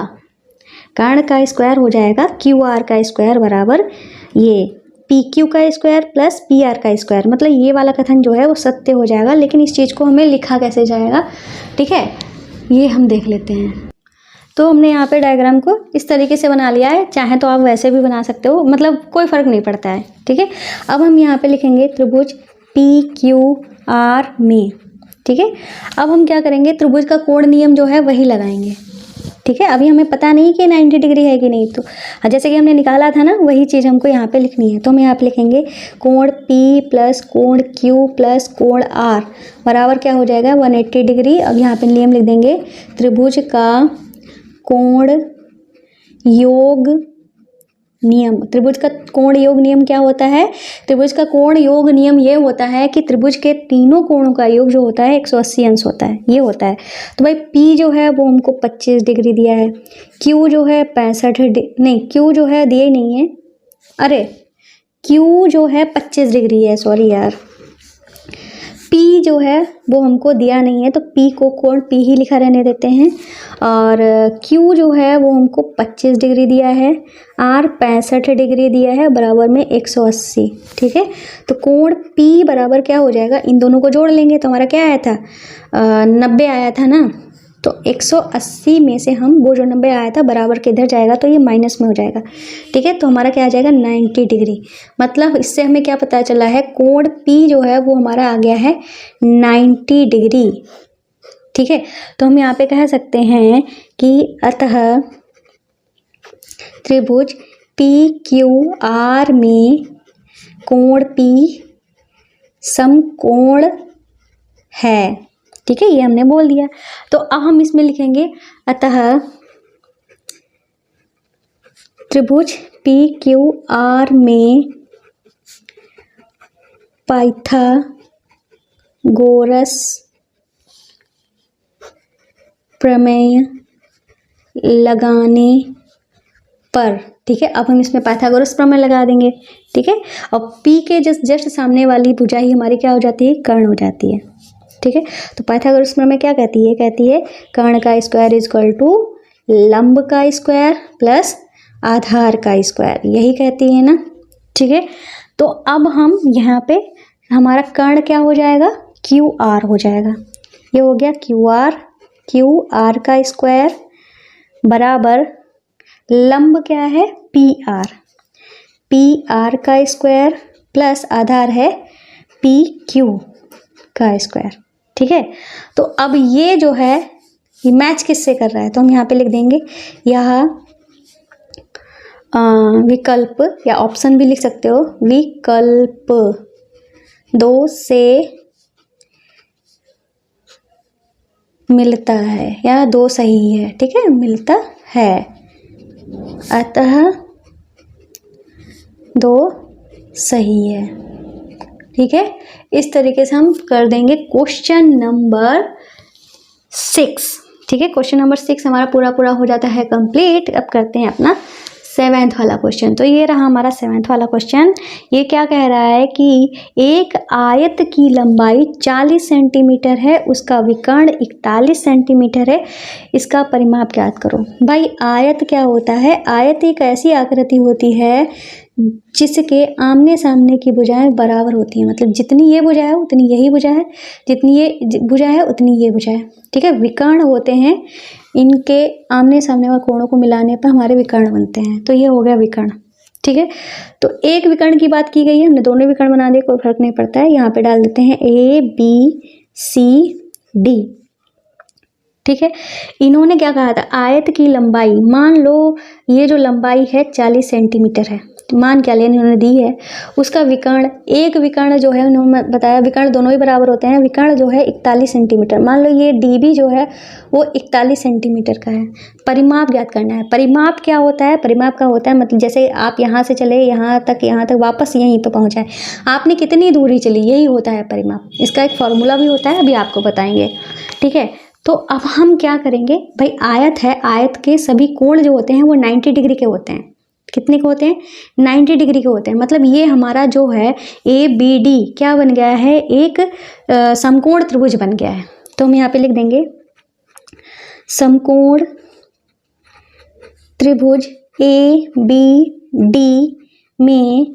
कर्ण का स्क्वायर हो जाएगा QR का स्क्वायर बराबर ये PQ का स्क्वायर प्लस PR का स्क्वायर। मतलब ये वाला कथन जो है वो सत्य हो जाएगा। लेकिन इस चीज़ को हमें लिखा कैसे जाएगा, ठीक है, ये हम देख लेते हैं। तो हमने यहाँ पे डायग्राम को इस तरीके से बना लिया है, चाहे तो आप वैसे भी बना सकते हो, मतलब कोई फ़र्क नहीं पड़ता है, ठीक है। अब हम यहाँ पे लिखेंगे त्रिभुज PQR में, ठीक है। अब हम क्या करेंगे? त्रिभुज का कोण नियम जो है वही लगाएंगे, ठीक है। अभी हमें पता नहीं कि 90 डिग्री है कि नहीं, तो जैसे कि हमने निकाला था ना वही चीज़ हमको यहाँ पे लिखनी है। तो हम यहाँ पे लिखेंगे कोण P प्लस कोण Q प्लस कोण R बराबर क्या हो जाएगा? 180 डिग्री। अब यहाँ पे नियम लिख देंगे त्रिभुज का कोण योग नियम। त्रिभुज का कोण योग नियम क्या होता है? त्रिभुज का कोण योग नियम ये होता है कि त्रिभुज के तीनों कोणों का योग जो होता है 180 अंश होता है, ये होता है। तो भाई P जो है वो हमको 25 डिग्री दिया है, Q जो है 65 नहीं, Q जो है दिया ही नहीं है, अरे Q जो है 25 डिग्री है, सॉरी यार। P जो है वो हमको दिया नहीं है, तो P को कोण P ही लिखा रहने देते हैं। और Q जो है वो हमको 25 डिग्री दिया है, R 65 डिग्री दिया है, बराबर में 180, ठीक है। तो कोण P बराबर क्या हो जाएगा? इन दोनों को जोड़ लेंगे तो हमारा क्या आया था? 90 आया था ना। तो 180 में से हम वो जो नंबर आया था बराबर के इधर जाएगा तो ये माइनस में हो जाएगा, ठीक है। तो हमारा क्या आ जाएगा 90 डिग्री। मतलब इससे हमें क्या पता चला है, कोण P जो है वो हमारा आ गया है 90 डिग्री, ठीक है। तो हम यहाँ पे कह सकते हैं कि अतः त्रिभुज PQR में कोण P समकोण है, ठीक है। ये हमने बोल दिया। तो अब हम इसमें लिखेंगे अतः त्रिभुज PQR में पाइथागोरस प्रमेय लगाने पर, ठीक है। अब हम इसमें पाइथागोरस प्रमेय लगा देंगे, ठीक है। और P के जस्ट सामने वाली भुजा ही हमारी क्या हो जाती है, कर्ण हो जाती है, ठीक है। तो पाइथागोरस प्रमेय क्या कहती है कर्ण का स्क्वायर इज इक्वल टू लंब का स्क्वायर प्लस आधार का स्क्वायर, यही कहती है ना, ठीक है। तो अब हम यहाँ पे हमारा कर्ण क्या हो जाएगा, QR हो जाएगा। ये हो गया QR का स्क्वायर बराबर लंब क्या है PR का स्क्वायर प्लस आधार है PQ का स्क्वायर, ठीक है। तो अब ये जो है ये मैच किससे कर रहा है, तो हम यहाँ पे लिख देंगे यह विकल्प या ऑप्शन भी लिख सकते हो, विकल्प 2 से मिलता है या 2 सही है, ठीक है, मिलता है। अतः 2 सही है, ठीक है। इस तरीके से हम कर देंगे क्वेश्चन नंबर 6, ठीक है। क्वेश्चन नंबर 6 हमारा पूरा हो जाता है कंप्लीट। अब करते हैं अपना 7th वाला क्वेश्चन। तो ये रहा हमारा 7th वाला क्वेश्चन। ये क्या कह रहा है कि एक आयत की लंबाई 40 सेंटीमीटर है, उसका विकर्ण 41 सेंटीमीटर है, इसका परिमाप ज्ञात करो। भाई आयत क्या होता है, आयत एक ऐसी आकृति होती है जिसके आमने सामने की भुजाएं बराबर होती हैं। मतलब जितनी ये भुजा है उतनी यही भुजा है, जितनी ये भुजा है उतनी ये भुजा है, ठीक है। विकर्ण होते हैं, इनके आमने सामने वाले कोणों को मिलाने पर हमारे विकर्ण बनते हैं। तो ये हो गया विकर्ण, ठीक है। तो एक विकर्ण की बात की गई है, हमने दोनों विकर्ण बना दिए, कोई फर्क नहीं पड़ता है। यहाँ पे डाल देते हैं ABCD, ठीक है। इन्होंने क्या कहा था, आयत की लंबाई, मान लो ये जो लंबाई है 40 सेंटीमीटर है, मान क्या लेने उन्होंने दी है, उसका विकर्ण, एक विकर्ण जो है उन्होंने बताया, विकर्ण दोनों ही बराबर होते हैं, विकर्ण जो है 41 सेंटीमीटर, मान लो ये DB जो है वो 41 सेंटीमीटर का है। परिमाप ज्ञात करना है। परिमाप क्या होता है, परिमाप का होता है मतलब जैसे आप यहाँ से चले यहाँ तक वापस यहीं पर पहुँचाए, आपने कितनी दूरी चली, यही होता है परिमाप। इसका एक फॉर्मूला भी होता है, अभी आपको बताएंगे, ठीक है। तो अब हम क्या करेंगे, भाई आयत है, आयत के सभी कोण जो होते हैं वो 90 डिग्री के होते हैं। कितने के होते हैं, 90 डिग्री के होते हैं। मतलब ये हमारा जो है ABD क्या बन गया है, एक समकोण त्रिभुज बन गया है। तो हम यहाँ पे लिख देंगे समकोण त्रिभुज ABD में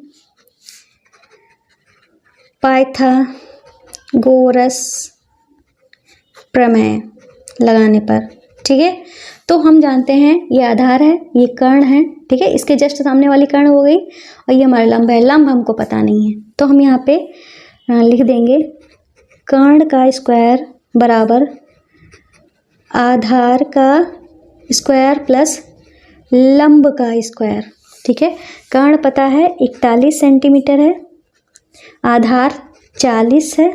पाइथागोरस प्रमेय लगाने पर, ठीक है। तो हम जानते हैं ये आधार है, ये कर्ण है, ठीक है। इसके जस्ट सामने वाली कर्ण हो गई और ये हमारा लंब है, लंब हमको पता नहीं है, तो हम यहाँ पे लिख देंगे कर्ण का स्क्वायर बराबर आधार का स्क्वायर प्लस लंब का स्क्वायर, ठीक है। कर्ण पता है 41 सेंटीमीटर है, आधार 40 है,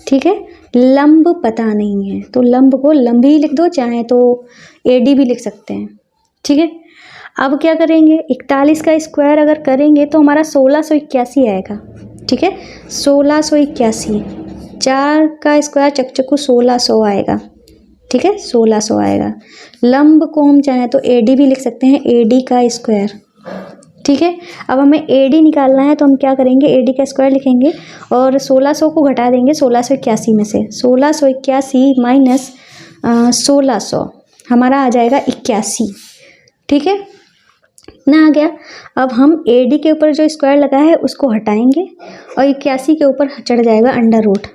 ठीक है। लंब पता नहीं है, तो लंब को लंब ही लिख दो, चाहे तो AD भी लिख सकते हैं, ठीक है। अब क्या करेंगे, 41 का स्क्वायर अगर करेंगे तो हमारा 1681 आएगा, ठीक है। 1681, 4 का स्क्वायर चकचकू 1600 आएगा, ठीक है, 1600 आएगा। लंब को हम चाहे तो AD भी लिख सकते हैं, AD का स्क्वायर, ठीक है। अब हमें AD निकालना है तो हम क्या करेंगे, AD का स्क्वायर लिखेंगे और 1600 को घटा देंगे 1681 में से। 1681 माइनस 1600 हमारा आ जाएगा 81, ठीक है ना, आ गया। अब हम AD के ऊपर जो स्क्वायर लगा है उसको हटाएंगे और 81 के ऊपर चढ़ जाएगा अंडर रूट,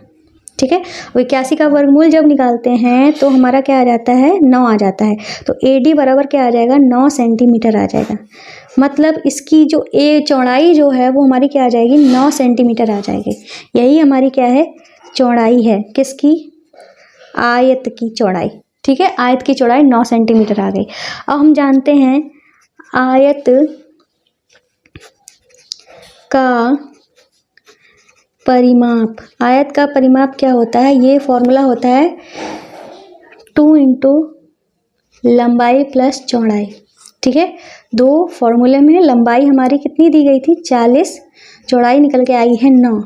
ठीक है। 81 का वर्गमूल जब निकालते हैं तो हमारा क्या आ जाता है, 9 आ जाता है। तो AD बराबर क्या आ जाएगा, 9 सेंटीमीटर आ जाएगा। मतलब इसकी जो चौड़ाई जो है वो हमारी क्या आ जाएगी, 9 सेंटीमीटर आ जाएगी। यही हमारी क्या है, चौड़ाई है, किसकी, आयत की चौड़ाई। ठीक है, आयत की चौड़ाई 9 सेंटीमीटर आ गई। अब हम जानते हैं आयत का परिमाप। आयत का परिमाप क्या होता है, ये फॉर्मूला होता है 2 इंटू लंबाई प्लस चौड़ाई। ठीक है, दो फॉर्मूले में लंबाई हमारी कितनी दी गई थी, 40, चौड़ाई निकल के आई है 9।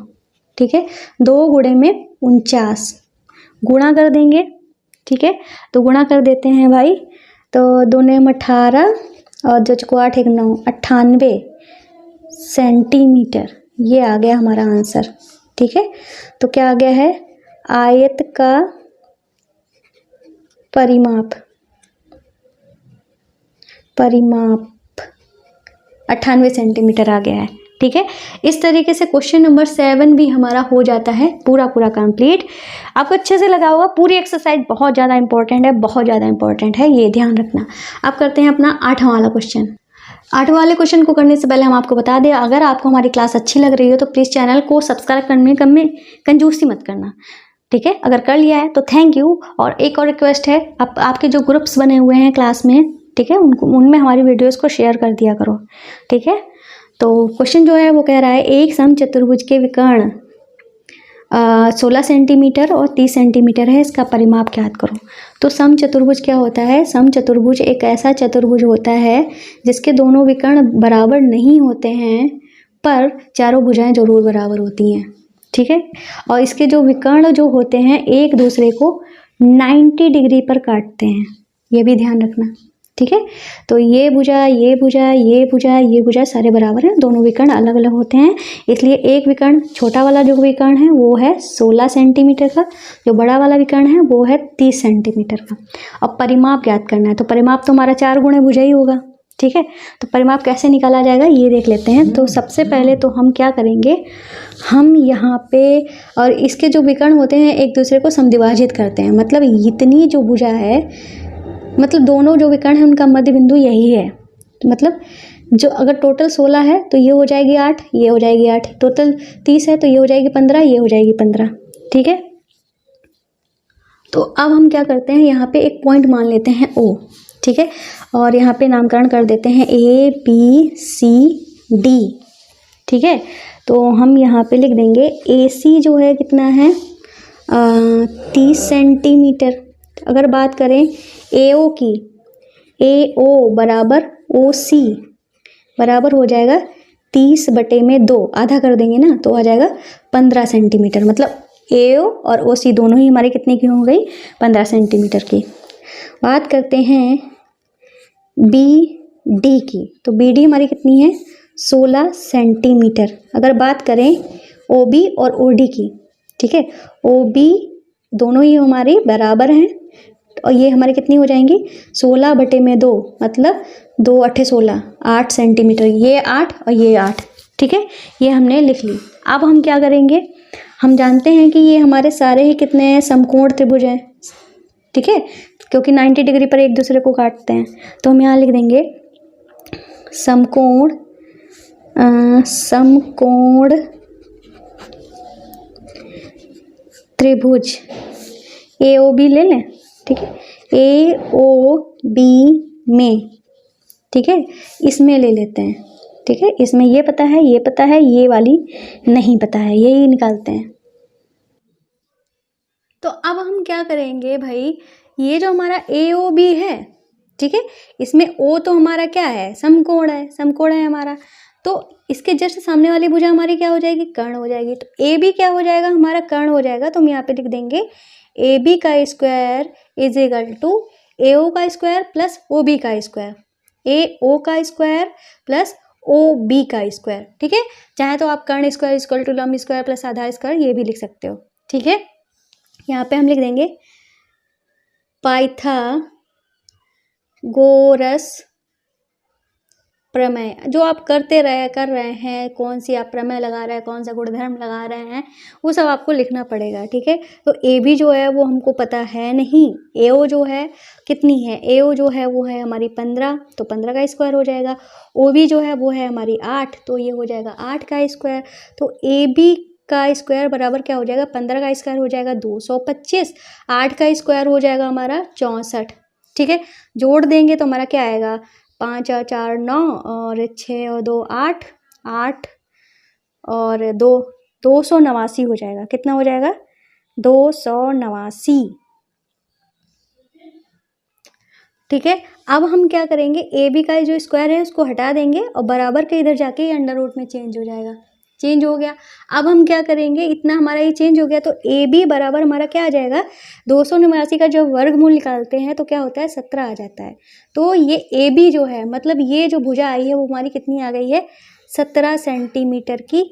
ठीक है, 2 गुणे में 49, गुणा कर देंगे। ठीक है, तो गुणा कर देते हैं भाई, तो 2 ने 18 और 2 को 8 1 9, 98 सेंटीमीटर, ये आ गया हमारा आंसर। ठीक है, तो क्या आ गया है, आयत का परिमाप 98 सेंटीमीटर आ गया है। ठीक है, इस तरीके से क्वेश्चन नंबर 7 भी हमारा हो जाता है पूरा कंप्लीट। आपको अच्छे से लगा होगा, पूरी एक्सरसाइज बहुत ज़्यादा इंपॉर्टेंट है, बहुत ज़्यादा इंपॉर्टेंट है, ये ध्यान रखना। अब करते हैं अपना 8वां वाला क्वेश्चन। 8वां वाले क्वेश्चन को करने से पहले हम आपको बता दें, अगर आपको हमारी क्लास अच्छी लग रही हो तो प्लीज़ चैनल को सब्सक्राइब करने में कंजूसी मत करना। ठीक है, अगर कर लिया है तो थैंक यू। और एक और रिक्वेस्ट है, आपके जो ग्रुप्स बने हुए हैं क्लास में, ठीक है, उनमें हमारी वीडियोस को शेयर कर दिया करो। ठीक है, तो क्वेश्चन जो है वो कह रहा है, एक समचतुर्भुज के विकर्ण 16 सेंटीमीटर और 30 सेंटीमीटर है, इसका परिमाप ज्ञात करो। तो समचतुर्भुज क्या होता है, समचतुर्भुज एक ऐसा चतुर्भुज होता है जिसके दोनों विकर्ण बराबर नहीं होते हैं पर चारों भुजाएं जरूर बराबर होती हैं। ठीक है, और इसके जो विकर्ण जो होते हैं एक दूसरे को 90 डिग्री पर काटते हैं, ये भी ध्यान रखना। ठीक है, तो ये भुजा, ये भुजा, ये भुजा, ये भुजा सारे बराबर हैं, दोनों विकर्ण अलग अलग होते हैं, इसलिए एक विकर्ण, छोटा वाला जो विकर्ण है वो है 16 सेंटीमीटर का, जो बड़ा वाला विकर्ण है वो है 30 सेंटीमीटर का। अब परिमाप ज्ञात करना है, तो परिमाप तो हमारा 4 गुणे भुजा ही होगा। ठीक है, तो परिमाप कैसे निकाला जाएगा ये देख लेते हैं। तो सबसे पहले तो हम क्या करेंगे, हम यहाँ पे, और इसके जो विकर्ण होते हैं एक दूसरे को समद्विभाजित करते हैं, मतलब इतनी जो भुजा है, मतलब दोनों जो विकर्ण है उनका मध्य बिंदु यही है। मतलब जो अगर टोटल 16 है तो ये हो जाएगी 8, ये हो जाएगी 8, टोटल 30 है तो ये हो जाएगी 15, ये हो जाएगी 15। ठीक है, तो अब हम क्या करते हैं, यहाँ पे एक पॉइंट मान लेते हैं O। ठीक है, और यहाँ पे नामकरण कर देते हैं ABCD। ठीक है, तो हम यहाँ पे लिख देंगे AC जो है कितना है, 30 सेंटीमीटर। अगर बात करें AO की, AO बराबर OC बराबर हो जाएगा 30/2, आधा कर देंगे ना तो आ जाएगा 15 सेंटीमीटर। मतलब AO और OC दोनों ही हमारे कितने की हो गई, 15 सेंटीमीटर की। बात करते हैं BD की, तो BD हमारी कितनी है, 16 सेंटीमीटर। अगर बात करें OB और OD की, ठीक है, OB दोनों ही हमारे बराबर हैं, और ये हमारे कितनी हो जाएंगी, 16/2, मतलब 2 8 16, 8 सेंटीमीटर, ये 8 और ये 8। ठीक है, ये हमने लिख ली। अब हम क्या करेंगे, हम जानते हैं कि ये हमारे सारे ही कितने हैं, समकोण त्रिभुज हैं। ठीक है, क्योंकि 90 डिग्री पर एक दूसरे को काटते हैं, तो हम यहाँ लिख देंगे समकोण त्रिभुज AOB ले लें। ठीक है, AOB में, ठीक है, इसमें ले लेते हैं। ठीक है, इसमें ये पता है, ये पता है, ये वाली नहीं पता है, यही निकालते हैं। तो अब हम क्या करेंगे भाई, ये जो हमारा AOB है, ठीक है, इसमें O तो हमारा क्या है, समकोण है, समकोण है हमारा, तो इसके जस्ट सामने वाली भुजा हमारी क्या हो जाएगी, कर्ण हो जाएगी। तो AB क्या हो जाएगा, हमारा कर्ण हो जाएगा। तो हम यहाँ पे लिख देंगे AB का square is equal to AO का स्क्वायर प्लस OB का स्क्वायर, AO का स्क्वायर प्लस OB का स्क्वायर। ठीक है, चाहे तो आप कर्ण स्क्वायर इक्वल टू लंब स्क्वायर प्लस आधार स्क्वायर ये भी लिख सकते हो। ठीक है, यहाँ पे हम लिख देंगे पाइथागोरस प्रमेय जो आप कर रहे हैं, कौन सी आप प्रमेय लगा रहे हैं, कौन सा गुणधर्म लगा रहे हैं, वो सब आपको लिखना पड़ेगा, ठीक है। तो ए बी जो है वो हमको पता है नहीं। एओ जो है कितनी है, एओ जो है वो है हमारी 15, तो 15 का स्क्वायर हो जाएगा। ओ बी जो है वो है हमारी 8, तो ये हो जाएगा 8 का स्क्वायर। तो ए बी का स्क्वायर बराबर क्या हो जाएगा, 15 का स्क्वायर हो जाएगा 225, 8 का स्क्वायर हो जाएगा हमारा 64, ठीक है। जोड़ देंगे तो हमारा क्या आएगा, 5 और 4 9 और 6 और 2 8, 8 और 2 289 हो जाएगा। कितना हो जाएगा, 289, ठीक है। अब हम क्या करेंगे, ए बी का जो स्क्वायर है उसको हटा देंगे और बराबर के इधर जाके ये अंडर रूट में चेंज हो जाएगा, चेंज हो गया। अब हम क्या करेंगे, इतना हमारा ये चेंज हो गया तो ए बी बराबर हमारा क्या आ जाएगा, 289 का जब वर्गमूल निकालते हैं तो क्या होता है, 17 आ जाता है। तो ये ए बी जो है, मतलब ये जो भुजा आई है वो हमारी कितनी आ गई है, 17 सेंटीमीटर की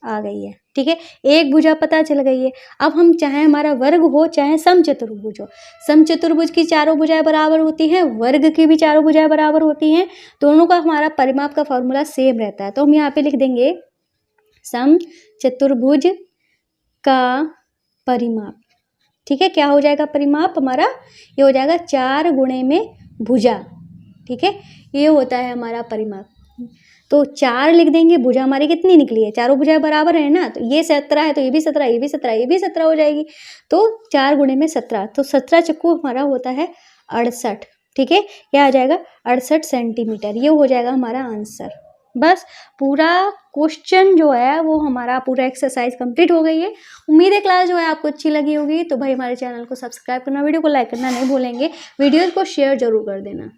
आ गई है, ठीक है। एक भुजा पता चल गई है। अब हम चाहे हमारा वर्ग हो चाहे समचतुर्भुज हो, समचतुर्भुज की चारों भुजाएं बराबर होती हैं, वर्ग की भी चारों भुजाएं बराबर होती हैं, दोनों का हमारा परिमाप का फॉर्मूला सेम रहता है। तो हम यहाँ पे लिख देंगे समचतुर्भुज का परिमाप, ठीक है। क्या हो जाएगा परिमाप हमारा, ये हो जाएगा 4 गुणे में भुजा, ठीक है। ये होता है हमारा परिमाप। तो 4 लिख देंगे, भुजा हमारी कितनी निकली है, चारों भुजाएं बराबर है ना, तो ये 17 है तो ये भी 17, ये भी 17, ये भी 17 हो जाएगी। तो 4 गुणे में 17, तो 17 चक्कू हमारा होता है 68, ठीक है। क्या आ जाएगा, 68 सेंटीमीटर, ये हो जाएगा हमारा आंसर। बस पूरा क्वेश्चन जो है वो हमारा पूरा एक्सरसाइज कंप्लीट हो गई है। उम्मीद है क्लास जो है आपको अच्छी लगी होगी। तो भाई हमारे चैनल को सब्सक्राइब करना, वीडियो को लाइक करना नहीं भूलेंगे, वीडियोज़ को शेयर जरूर कर देना।